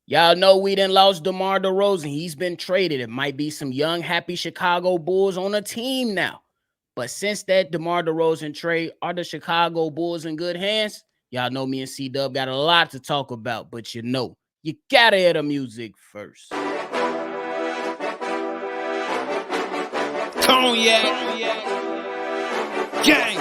Y'all know we done lost DeMar DeRozan. He's been traded. It might be some young, happy Chicago Bulls on a team now. But since that DeMar DeRozan trade, are the Chicago Bulls in good hands? Y'all know me and CDubb got a lot to talk about, but you gotta hear the music first. Cognac, gang.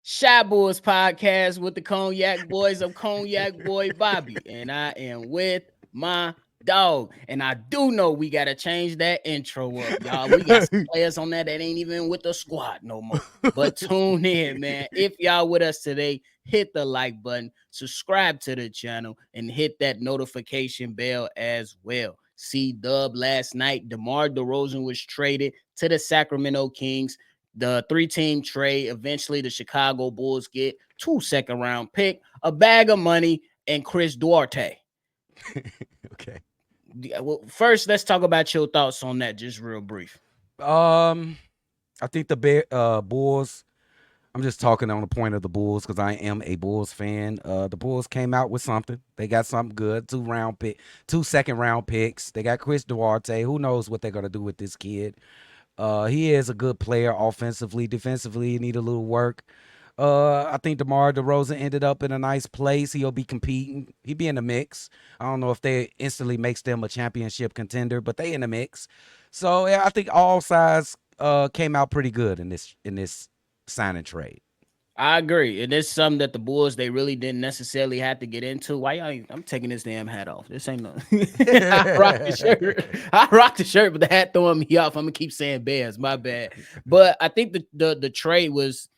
Shy Boys podcast with the Cognac Boys. I'm Cognac Boy Bobby, and I am with my dog. And I do know we gotta change that intro up, y'all. We got some players on that ain't even with the squad no more. But tune in, man. If y'all with us today, hit the like button, subscribe to the channel, and hit that notification bell as well. CDubb last night, DeMar DeRozan was traded to the Sacramento Kings. The 3-team trade. Eventually, the Chicago Bulls get 2 second-round pick, a bag of money, and Chris Duarte. Okay. Well, first, let's talk about your thoughts on that, just real brief. I think the Bulls. I'm just talking on the point of the Bulls because I am a Bulls fan. The Bulls came out with something. They got something good. 2 second-round picks. They got Chris Duarte. Who knows what they're gonna do with this kid? He is a good player offensively. Defensively, he need a little work. I think DeMar DeRozan ended up in a nice place. He'll be competing. He'll be in the mix. I don't know if they instantly makes them a championship contender, but they in the mix. So yeah, I think all sides came out pretty good in this sign and trade. I agree. And it's something that the Bulls, they really didn't necessarily have to get into. Why y'all? I'm taking this damn hat off. This ain't no. I rock the shirt. I rock the shirt, but the hat throwing me off. I'm gonna keep saying Bears. My bad. But I think the trade was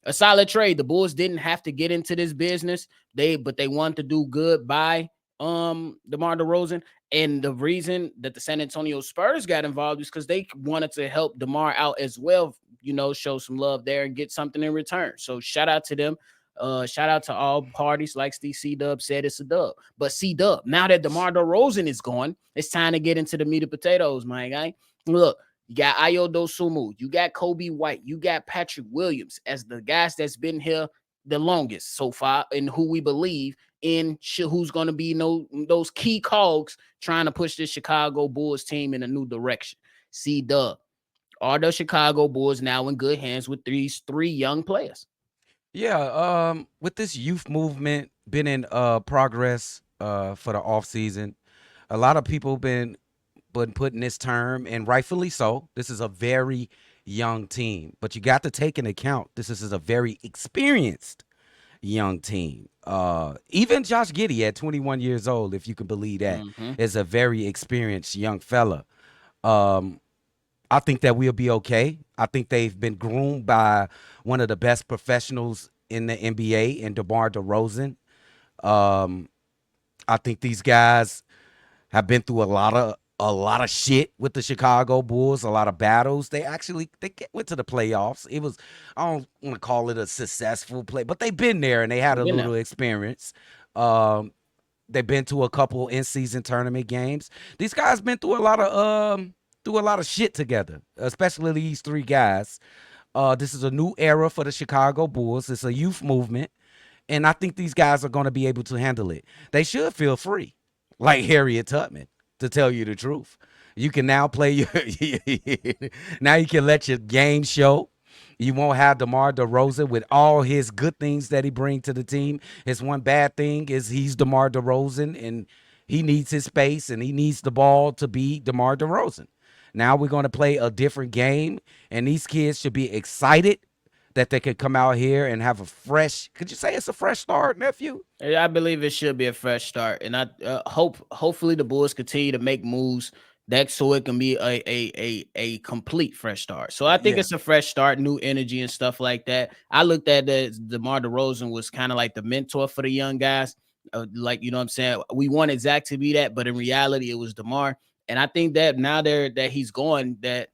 a solid trade. The Bulls didn't have to get into this business. But they wanted to do good by DeMar DeRozan. And the reason that the San Antonio Spurs got involved is because they wanted to help DeMar out as well, show some love there and get something in return. So shout out to them. Shout out to all parties. Like CDubb said, it's a dub. But CDubb, now that DeMar DeRozan is gone, it's time to get into the meat and potatoes, my guy. Look, you got Dosunmu, you got Coby Wite, you got Patrick Williams as the guys that's been here the longest so far, and who we believe in who's going to be those key cogs trying to push this Chicago Bulls team in a new direction. CDubb, are the Chicago Bulls now in good hands with these 3 young players? Yeah, with this youth movement been in progress for the offseason, a lot of people been putting this term, and rightfully so. This is a very young team, but you got to take into account this is a very experienced young team. Even Josh Giddey at 21 years old, if you can believe that, is a very experienced young fella. I think that we'll be okay. I think they've been groomed by one of the best professionals in the NBA in DeMar DeRozan. I think these guys have been through a lot of shit with the Chicago Bulls, a lot of battles. They went to the playoffs. It was, I don't want to call it a successful play, but they've been there and they had a little experience. They've been to a couple in-season tournament games. These guys been through a lot of shit together, especially these 3 guys. This is a new era for the Chicago Bulls. It's a youth movement, and I think these guys are going to be able to handle it. They should feel free, like Harriet Tubman, to tell you the truth. You can now play now you can let your game show. You won't have DeMar DeRozan with all his good things that he brings to the team. His one bad thing is he's DeMar DeRozan, and he needs his space, and he needs the ball to be DeMar DeRozan. Now we're going to play a different game, and these kids should be excited that they could come out here and have a fresh. Could you say it's a fresh start, nephew? I believe it should be a fresh start, and I hopefully the Bulls continue to make moves so it can be a complete fresh start. So I think it's a fresh start, new energy and stuff like that. I looked at DeMar DeRozan was kind of like the mentor for the young guys. Like, you know what I'm saying? We wanted Zach to be that, but in reality, it was DeMar. And I think that now that he's gone, that,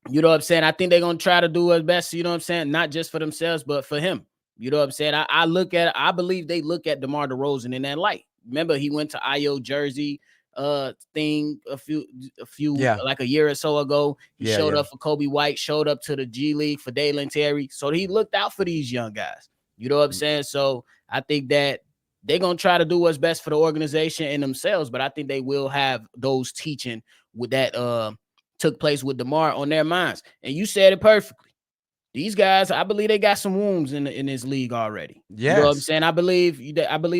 you know what I'm saying, I think they're going to try to do his best, you know what I'm saying, not just for themselves, but for him. You know what I'm saying? I believe they look at DeMar DeRozan in that light. Remember, he went to IO Jersey. thing a few Yeah. like a year or so ago. He Yeah. showed Yeah. up for Coby Wite, showed up to the G League for Dalen Terry. So he looked out for these young guys. You know what I'm saying? So I think that they're gonna try to do what's best for the organization and themselves, but I think they will have those teaching with that took place with DeMar on their minds. And you said it perfectly. These guys, I believe they got some wounds in this league already. You know what I'm Yes. saying? I believe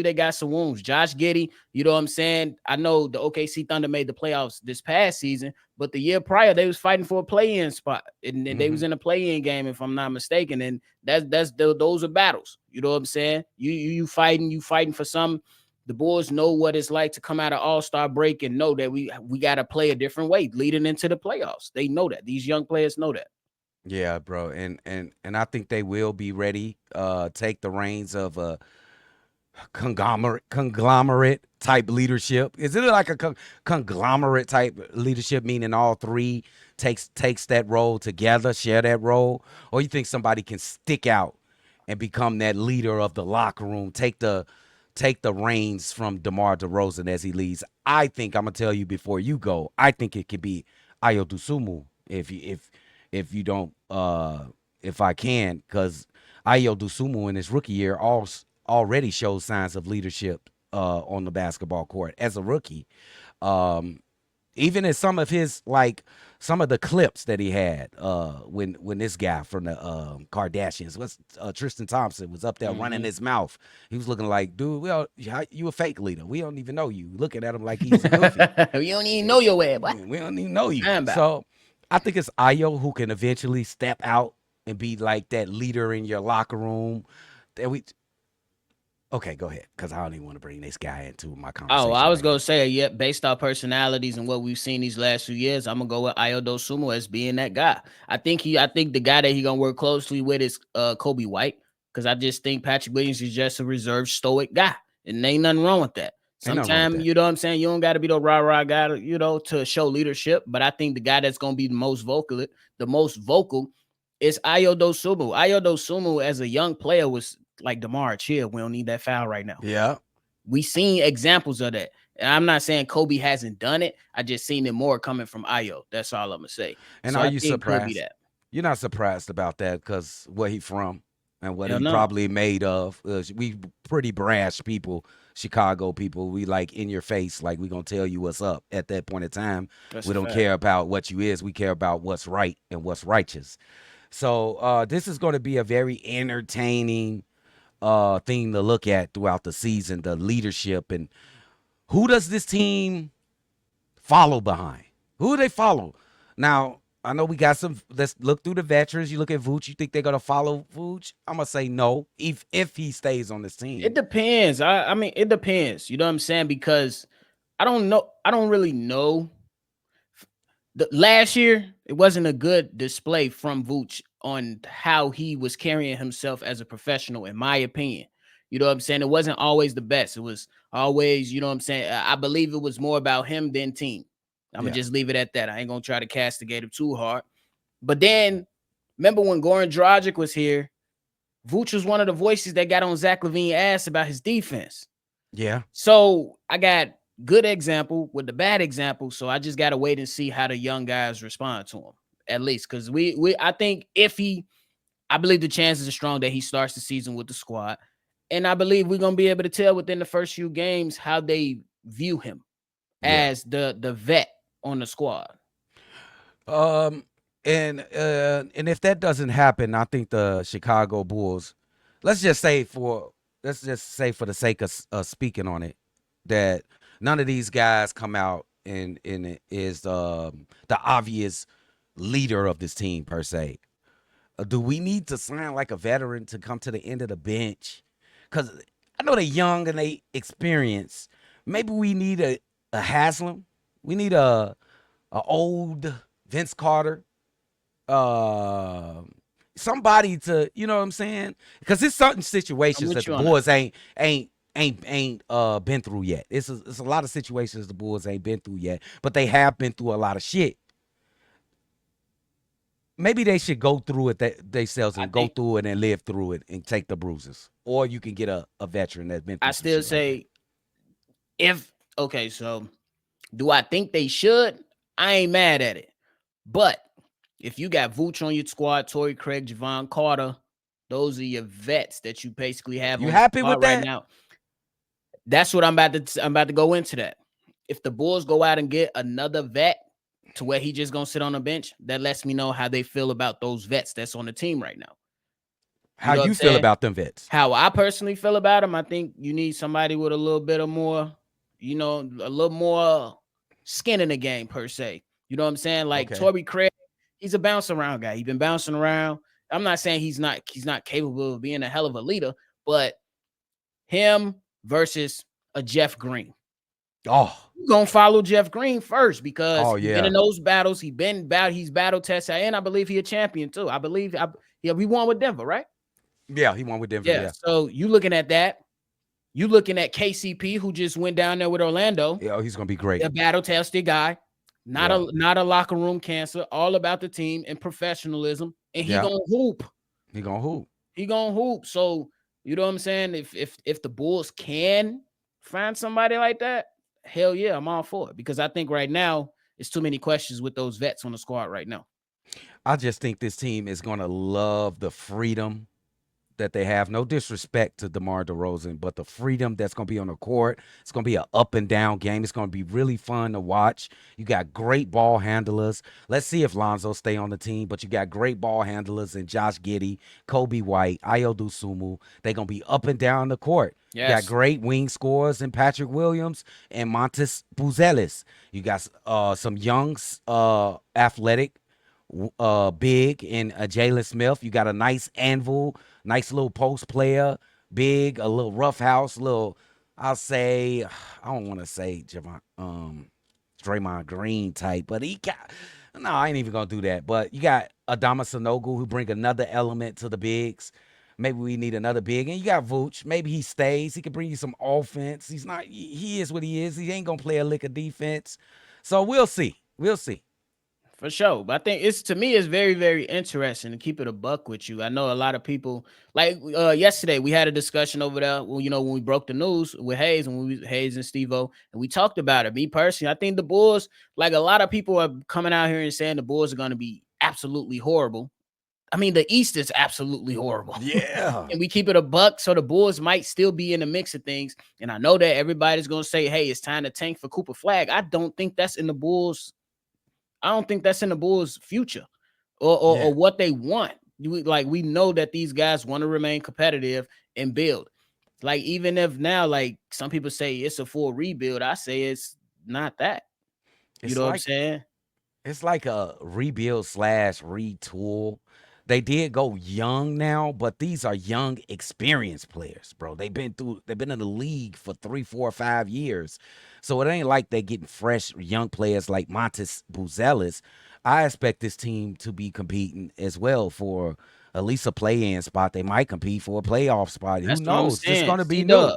they got some wounds. Josh Giddey, you know what I'm saying? I know the OKC Thunder made the playoffs this past season, but the year prior they was fighting for a play-in spot, and they was in a play-in game, if I'm not mistaken. And those are battles. You know what I'm saying? You fighting for some. The Bulls know what it's like to come out of All-Star break and know that we got to play a different way leading into the playoffs. They know that. These young players know that. Yeah, bro. And I think they will be ready. Take the reins of a conglomerate type leadership. Is it like a conglomerate type leadership, meaning all three takes that role together, share that role? Or you think somebody can stick out and become that leader of the locker room, take the reins from DeMar DeRozan as he leads? I think, I'm gonna tell you before you go, I think it could be Ayo Dosunmu if you don't if I can, because Ayo Dosunmu in his rookie year already shows signs of leadership on the basketball court as a rookie. Even in some of the clips that he had when this guy from the Kardashians, Tristan Thompson, was up there running his mouth. He was looking like, dude, you a fake leader. We don't even know you. Looking at him like he's a goofy. We don't even know your ass. We don't even know you. So I think it's Ayo who can eventually step out and be like that leader in your locker room. Okay, go ahead, because I don't even want to bring this guy into my conversation. Oh, I was gonna say, yeah, based off personalities and what we've seen these last few years, I'm gonna go with Ayo Dosunmu as being that guy. I think the guy that he gonna work closely with is Coby Wite, because I just think Patrick Williams is just a reserved, stoic guy, and ain't nothing wrong with that. Sometimes, you know what I'm saying, you don't got to be the rah-rah guy, to show leadership. But I think the guy that's gonna be the most vocal is Ayo Dosunmu. Ayo Dosunmu as a young player was like, DeMar, chill. We don't need that foul right now. Yeah. We seen examples of that. And I'm not saying Coby hasn't done it. I just seen it more coming from Ayo. That's all I'm gonna say. And so are I you think surprised? that. You're not surprised about that because where he from and what Hell he no. probably made of. We pretty brash people, Chicago people. We like in your face, like we gonna tell you what's up at that point in time. We don't care about what you is. We care about what's right and what's righteous. So this is going to be a very entertaining thing to look at throughout the season, the leadership, and who does this team follow behind? Who do they follow? Now, I know we got some. Let's look through the veterans. You look at Vooch. You think they're gonna follow Vooch? I'm gonna say no. If he stays on this team, it depends. I mean, it depends. You know what I'm saying? Because I don't know. I don't really know. Last year, it wasn't a good display from Vooch on how he was carrying himself as a professional, in my opinion. You know what I'm saying? It wasn't always the best. It was always, you know what I'm saying? I believe it was more about him than team. I'm going to just leave it at that. I ain't going to try to castigate him too hard. But then, remember when Goran Dragic was here, Vooch was one of the voices that got on Zach LaVine's ass about his defense. Yeah. So I got good example with the bad example. So I just got to wait and see how the young guys respond to him, at least. Because I think I believe the chances are strong that he starts the season with the squad. And I believe we're going to be able to tell within the first few games how they view him as the vet on the squad. And if that doesn't happen, I think the Chicago Bulls, let's just say for the sake of speaking on it, that none of these guys come out and is the obvious leader of this team per se. Do we need to sign like a veteran to come to the end of the bench? Because I know they're young and they experienced. Maybe we need a Haslam. We need a old Vince Carter. Somebody to, you know what I'm saying? Because it's certain situations that the Bulls ain't been through yet. It's a lot of situations the Bulls ain't been through yet, but they have been through a lot of shit. Maybe they should go through it themselves and go through it and live through it and take the bruises. Or you can get a veteran that's been through I still say so Do I think they should? I ain't mad at it. But if you got Vooch on your squad, Torrey Craig, Javon Carter, those are your vets that you basically have You on the happy squad with right that? now. That's what I'm about to go into that. If the Bulls go out and get another vet to where he just gonna sit on the bench, that lets me know how they feel about those vets that's on the team right now. How What I'm you feel saying? about them vets? How I personally feel about him, I think you need somebody with a little bit of more, a little more skin in the game per se. You know what I'm saying? Like Okay. Torrey Craig, he's a bounce around guy. He's been bouncing around. I'm not saying he's not capable of being a hell of a leader, but him versus a Jeff Green. Oh, You're gonna follow Jeff Green first because he's been yeah. in those battles. He's battle tested, and I believe he's a champion too. We won with Denver, right? Yeah, he won with Denver. Yeah. Yeah. So you looking at that. You looking at KCP, who just went down there with Orlando, Yeah, he's gonna be great. a battle tested guy, not Yeah. a locker room cancer, all about the team and professionalism, and he Yeah. gonna hoop. He gonna hoop. He gonna hoop. So you know what I'm saying? If the Bulls can find somebody like that, hell yeah, I'm all for it because I think right now it's too many questions with those vets on the squad right now. I just think this team is gonna love the freedom that they have. No disrespect to DeMar DeRozan, but the freedom that's going to be on the court. It's going to be an up and down game. It's going to be really fun to watch. You got great ball handlers. Let's see if Lonzo stay on the team, but you got great ball handlers in Josh Giddey, Coby Wite, Dosunmu. They're going to be up and down the court. Yes. You got great wing scorers in Patrick Williams and Montes Buzelis. You got some young, athletic, big in Jalen Smith. You got a nice anvil, nice little post player, big, a little rough house, I'll say, I don't want to say Draymond Green type, but I ain't even gonna do that. But you got Adama Sanogo who bring another element to the bigs. Maybe we need another big, and you got Vooch. Maybe he stays. He can bring you some offense. He is what he is. He ain't gonna play a lick of defense. So we'll see. We'll see. For sure. But I think it's very, very interesting to keep it a buck with you. I know a lot of people like yesterday we had a discussion over there. Well, when we broke the news with Hayes and Hayes and Steve-O, and we talked about it. Me personally, I think the Bulls, like a lot of people are coming out here and saying the Bulls are going to be absolutely horrible. I mean, the East is absolutely horrible. Yeah. And we keep it a buck, so the Bulls might still be in the mix of things. And I know that everybody's going to say, hey, it's time to tank for Cooper Flag. I don't think that's in the Bulls' future or what they want. We know that these guys want to remain competitive and build. Like, even if now, like some people say it's a full rebuild, I say it's not that. You know what I'm saying? It's like a rebuild / retool. They did go young now, but these are young, experienced players, bro. They've been in the league for 3, 4, 5 years. So it ain't like they getting fresh young players like Montes Buzelis. I expect this team to be competing as well for at least a play-in spot. They might compete for a playoff spot. That's Who what I'm knows? It's saying. going to be CDubb, new.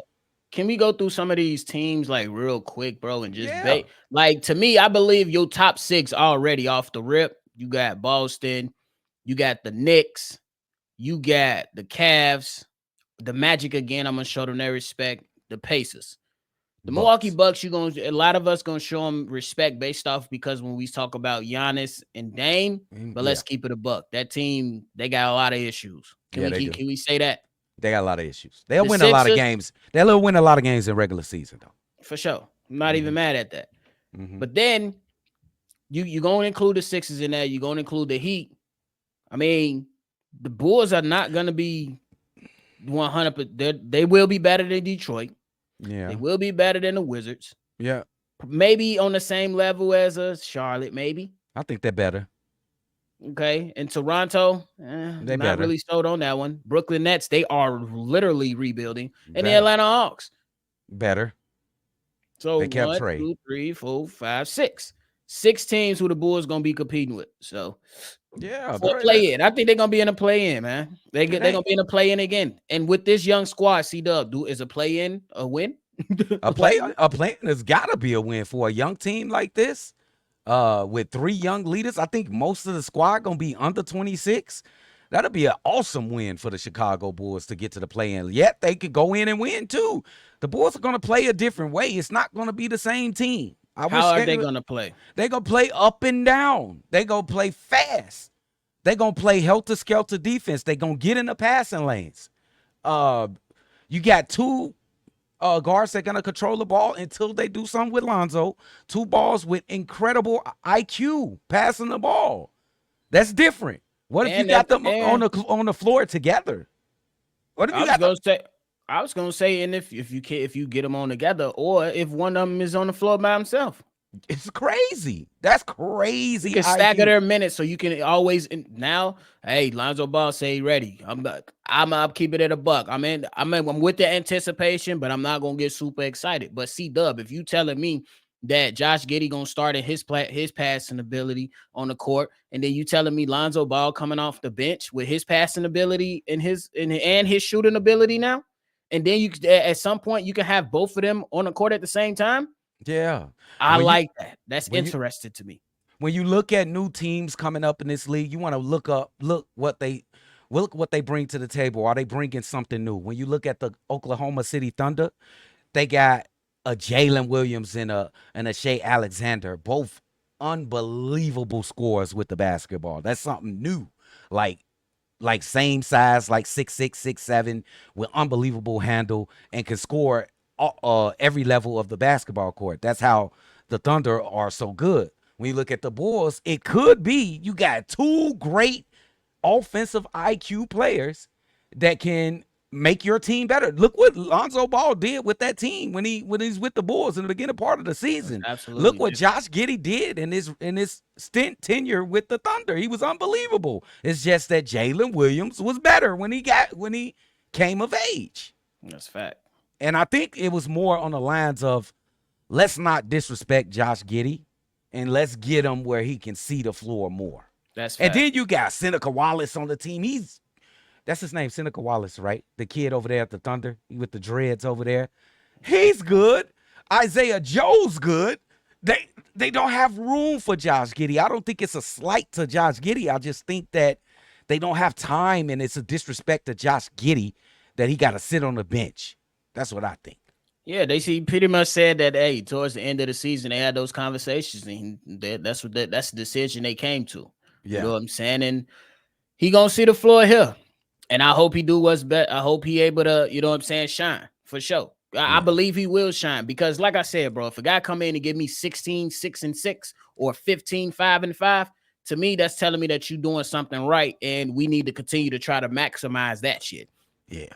can we go through some of these teams like real quick, bro? And just Yeah. like, to me, I believe your top 6 already off the rip. You got Boston, you got the Knicks, you got the Cavs, the Magic again. I'm gonna show them their respect. The Pacers, the Milwaukee Bucks. A lot of us gonna show them respect based off because when we talk about Giannis and Dame, but let's keep it a buck. That team, they got a lot of issues. Can we say that? They got a lot of issues. They'll win a lot of games. They'll win a lot of games in regular season, though. For sure. I'm not even mad at that. Mm-hmm. But then you're going to include the Sixers in there. You're going to include the Heat. I mean, the Bulls are not going to be 100%. They will be better than Detroit. Yeah. They will be better than the Wizards. Yeah. Maybe on the same level as a Charlotte, maybe. I think they're better. Okay. And Toronto, they not really sold on that one. Brooklyn Nets, they are literally rebuilding. And the Atlanta Hawks. Better. So they kept 1, 2, 3, 4, 5, 6. 6 teams who the Bulls gonna be competing with. So yeah, for play in. I think they're gonna be in a play in, man. They're gonna be in a play in again. And with this young squad, CDubb, is a play in a win? a play in has gotta be a win for a young team like this. With 3 young leaders, I think most of the squad gonna be under 26. That'll be an awesome win for the Chicago Bulls to get to the play-in. Yet they could go in and win too. The Bulls are gonna play a different way. It's not gonna be the same team. How are they gonna play? They gonna play up and down. They gonna play fast. They gonna play helter-skelter defense. They gonna get in the passing lanes. You got two guards that gonna control the ball until they do something with Lonzo. Two balls with incredible IQ passing the ball. That's different. What if you got them on the floor together? What if you got them? I was gonna say, and if you get them on together, or if one of them is on the floor by himself, it's crazy. That's crazy. You can stagger their minutes, so you can always now. Hey, Lonzo Ball, say ready. I'm keep it at a buck. I'm with the anticipation, but I'm not gonna get super excited. But CDubb, if you telling me that Josh Giddey gonna start at his passing ability on the court, and then you telling me Lonzo Ball coming off the bench with his passing ability and his shooting ability now. And then you at some point you can have both of them on the court at the same time. Yeah, I like that. That's interesting to me. When you look at new teams coming up in this league, you want to look what they bring to the table. Are they bringing something new? When you look at the Oklahoma City Thunder, they got a Jalen Williams and a Shea Alexander, both unbelievable scores with the basketball. That's something new, like same size, like 6'6", 6'7", with unbelievable handle and can score every level of the basketball court. That's how the Thunder are so good. When you look at the Bulls, it could be you got two great offensive IQ players that can make your team better. Look what Lonzo Ball did with that team when he's with the Bulls in the beginning part of the season. Absolutely. Look what Josh Giddey did in his tenure with the Thunder. He was unbelievable. It's just that Jalen Williams was better when he came of age. That's fact. And I think it was more on the lines of, let's not disrespect Josh Giddey, and let's get him where he can see the floor more. That's fact. And then you got Seneca Wallace on the team. That's his name, Seneca Wallace, right? The kid over there at the Thunder with the dreads over there. He's good. Isaiah Joe's good. They don't have room for Josh Giddey. I don't think it's a slight to Josh Giddey. I just think that they don't have time, and it's a disrespect to Josh Giddey that he got to sit on the bench. That's what I think. Yeah, they pretty much said that, hey, towards the end of the season, they had those conversations, and that's the decision they came to. Yeah. You know what I'm saying? And he gonna see the floor here. And I hope he do what's best. I hope he able to, you know what I'm saying, shine for sure. I believe he will shine because, like I said, bro, if a guy come in and give me 16, 6-6 or 15, 5-5, to me, that's telling me that you're doing something right, and we need to continue to try to maximize that shit. Yeah,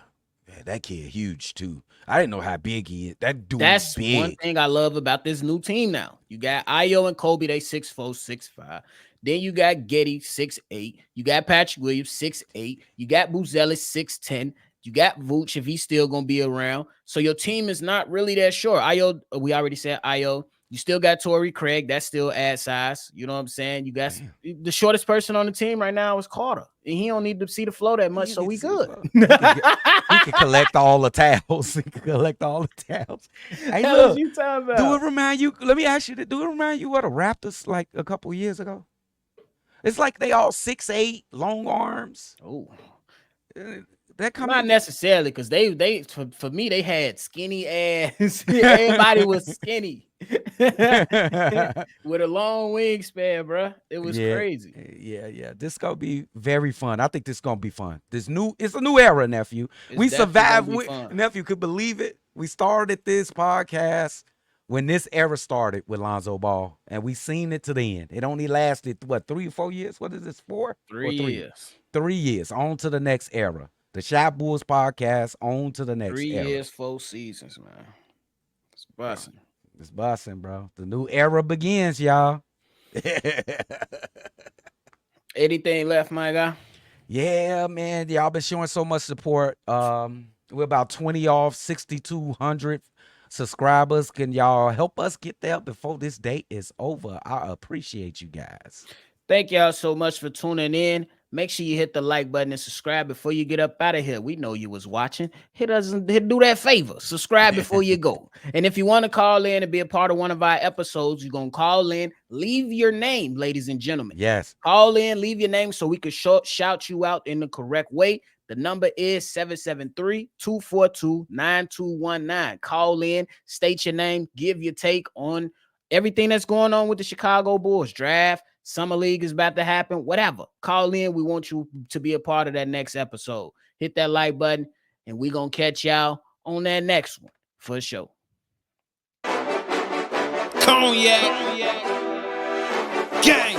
that kid huge too. I didn't know how big he is. That dude That's big. One thing I love about this new team now. You got Ayo and Coby, they 6'4", 6'5". Then you got Giddey, 6'8". You got Patrick Williams, 6'8". You got Buzelis, 6'10". You got Vooch if he's still going to be around. So your team is not really that short. Ayo, we already said Ayo. You still got Torrey Craig. That's still ad size. You know what I'm saying? You got the shortest person on the team right now is Carter. And he don't need to see the flow that much, so we good. He can collect all the towels. He can collect all the towels. Hey, look, you talking about? Do it remind you? Let me ask you, do it remind you of the Raptors like a couple years ago? It's like they all 6'8", long arms. Oh. Not necessarily, because they for me they had skinny ass. Everybody was skinny with a long wingspan, bro. It was crazy. Yeah. This gonna be very fun. I think this gonna be fun. It's a new era, nephew. We survived. Nephew, could believe it. We started this podcast when this era started with Lonzo Ball, and we seen it to the end. It only lasted 3 or 4 years. What is this, 4? 3 years. 3 years. On to the next era. The Shop Bulls podcast, on to the next 3 era. 3 years, 4 seasons, man. It's busting. It's busting, bro. The new era begins, y'all. Anything left, my guy? Yeah, man. Y'all been showing so much support. We're about 20 off 6,200 subscribers. Can y'all help us get there before this date is over? I appreciate you guys. Thank y'all so much for tuning in. Make sure you hit the like button and subscribe before you get up out of here. We know you was watching. Do that favor. Subscribe before you go. And if you want to call in and be a part of one of our episodes, you're going to call in. Leave your name, ladies and gentlemen. Yes. Call in, leave your name so we can shout you out in the correct way. The number is 773-242-9219. Call in, state your name, give your take on everything that's going on with the Chicago Bulls draft, summer league is about to happen, whatever. Call in. We want you to be a part of that next episode. Hit that like button, and we're going to catch y'all on that next one for sure. Cognac. Gang.